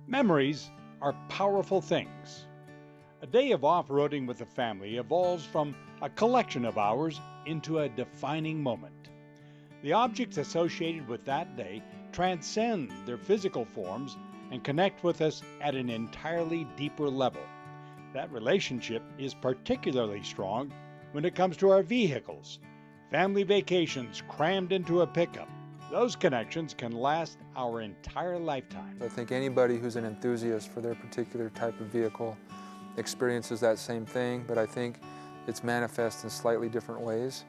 Memories are powerful things. A day of off-roading with the family evolves from a collection of hours into a defining moment. The objects associated with that day transcend their physical forms and connect with us at an entirely deeper level. That relationship is particularly strong when it comes to our vehicles. Family vacations crammed into a pickup. Those connections can last our entire lifetime. I think anybody who's an enthusiast for their particular type of vehicle experiences that same thing, but I think it's manifest in slightly different ways.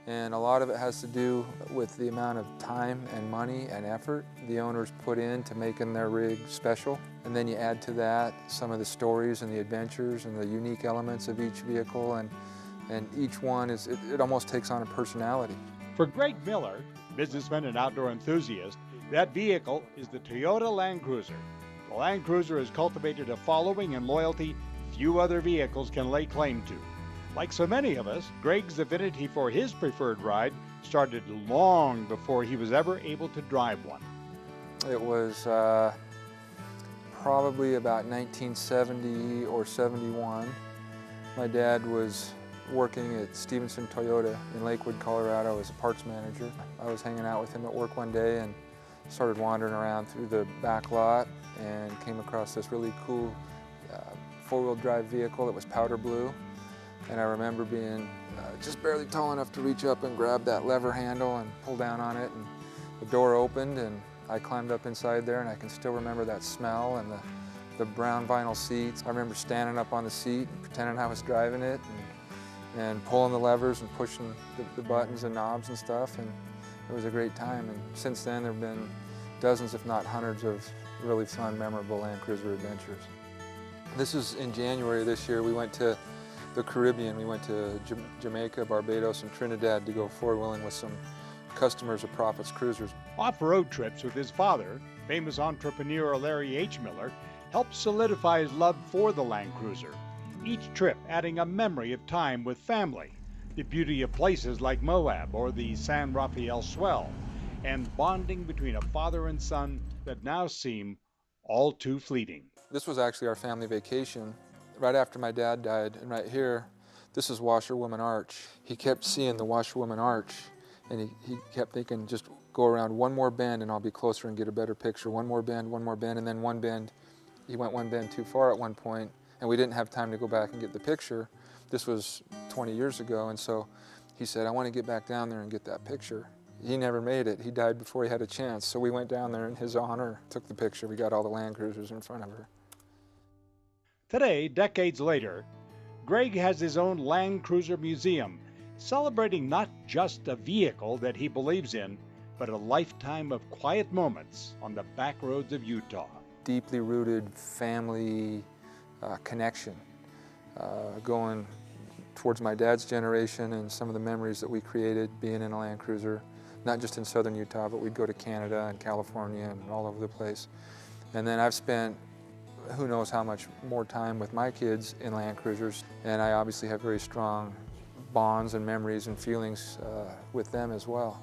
And a lot of it has to do with the amount of time and money and effort the owners put into making their rig special. And then you add to that some of the stories and the adventures and the unique elements of each vehicle, and each one it almost takes on a personality. For Greg Miller, businessman and outdoor enthusiast, that vehicle is the Toyota Land Cruiser. The Land Cruiser has cultivated a following and loyalty few other vehicles can lay claim to. Like so many of us, Greg's affinity for his preferred ride started long before he was ever able to drive one. It was probably about 1970 or 71. My dad was working at Stevenson Toyota in Lakewood, Colorado as a parts manager. I was hanging out with him at work one day and started wandering around through the back lot and came across this really cool four-wheel drive vehicle that was powder blue. And I remember being just barely tall enough to reach up and grab that lever handle and pull down on it, and the door opened and I climbed up inside there, and I can still remember that smell and the brown vinyl seats. I remember standing up on the seat and pretending I was driving it and pulling the levers and pushing the buttons and knobs and stuff, and it was a great time. And since then there have been dozens if not hundreds of really fun, memorable Land Cruiser adventures. This is in January this year. We went to the Caribbean. We went to Jamaica, Barbados, and Trinidad to go four-wheeling with some customers of Proffitt's Cruisers. Off-road trips with his father, famous entrepreneur Larry H. Miller, helped solidify his love for the Land Cruiser. Each trip adding a memory of time with family, the beauty of places like Moab or the San Rafael Swell, and bonding between a father and son that now seem all too fleeting. This was actually our family vacation right after my dad died, and right here, this is Washerwoman Arch. He kept seeing the Washerwoman Arch, and he kept thinking, just go around one more bend and I'll be closer and get a better picture. One more bend, and then one bend. He went one bend too far at one point, and we didn't have time to go back and get the picture. This was 20 years ago, and so he said, I want to get back down there and get that picture. He never made it. He died before he had a chance, so we went down there in his honor, took the picture. We got all the Land Cruisers in front of her. Today, decades later, Greg has his own Land Cruiser museum, celebrating not just a vehicle that he believes in, but a lifetime of quiet moments on the back roads of Utah. Deeply rooted family connection, going towards my dad's generation and some of the memories that we created being in a Land Cruiser, not just in southern Utah, but we'd go to Canada and California and all over the place. And then I've spent who knows how much more time with my kids in Land Cruisers, and I obviously have very strong bonds and memories and feelings with them as well.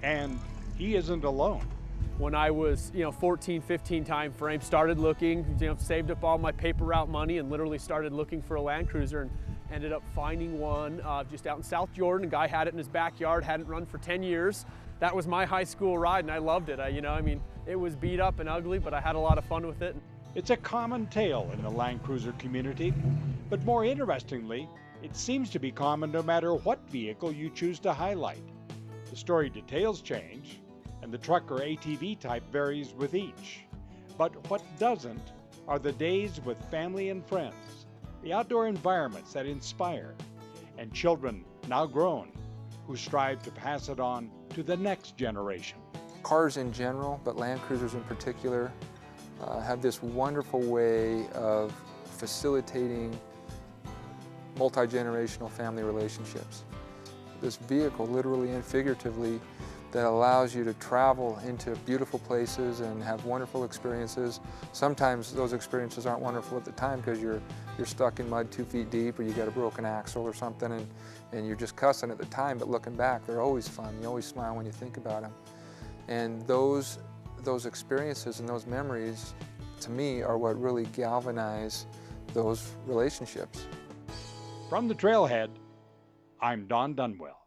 And he isn't alone. When I was, 14, 15 time frame, started looking, saved up all my paper route money and literally started looking for a Land Cruiser, and ended up finding one just out in South Jordan. A guy had it in his backyard, hadn't run for 10 years. That was my high school ride, and I loved it. It was beat up and ugly, but I had a lot of fun with it. It's a common tale in the Land Cruiser community, but more interestingly, it seems to be common no matter what vehicle you choose to highlight. The story details change, and the truck or ATV type varies with each. But what doesn't are the days with family and friends, the outdoor environments that inspire, and children now grown who strive to pass it on to the next generation. Cars in general, but Land Cruisers in particular, have this wonderful way of facilitating multi-generational family relationships. This vehicle, literally and figuratively, that allows you to travel into beautiful places and have wonderful experiences. Sometimes those experiences aren't wonderful at the time because you're stuck in mud 2 feet deep, or you got a broken axle or something, and you're just cussing at the time, but looking back, they're always fun. You always smile when you think about them. And those experiences and those memories to me, are what really galvanize those relationships. From the trailhead, I'm Don Dunwell.